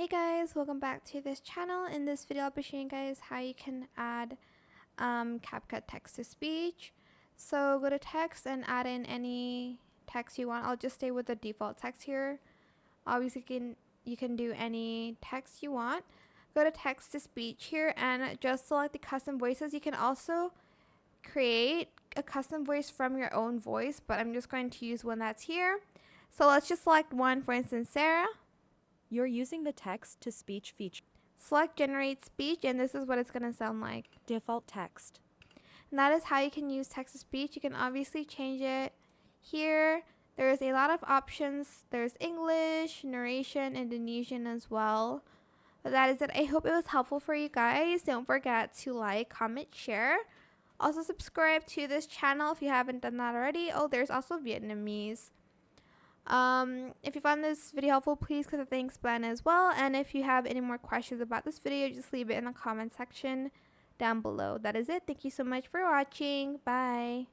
Hey guys, welcome back to this channel. In this video I'll be showing you guys how you can add CapCut text to speech. So go to text and add in any text you want. I'll just stay with the default text here. Obviously you can do any text you want. Go to text to speech here and just select the custom voices. You can also create a custom voice from your own voice, but I'm just going to use one that's here. So let's just select one, for instance, Sarah. You're using the text-to-speech feature. Select generate speech, and this is what it's going to sound like. Default text. And that is how you can use text to speech. You can obviously change it here. There's a lot of options. There's English, narration, Indonesian as well. But that is it. I hope it was helpful for you guys. Don't forget to like, comment, share. Also subscribe to this channel if you haven't done that already. Oh, there's also Vietnamese. If you found this video helpful, please click the thanks button as well. And if you have any more questions about this video, just leave it in the comment section down below. That is it. Thank you so much for watching. Bye.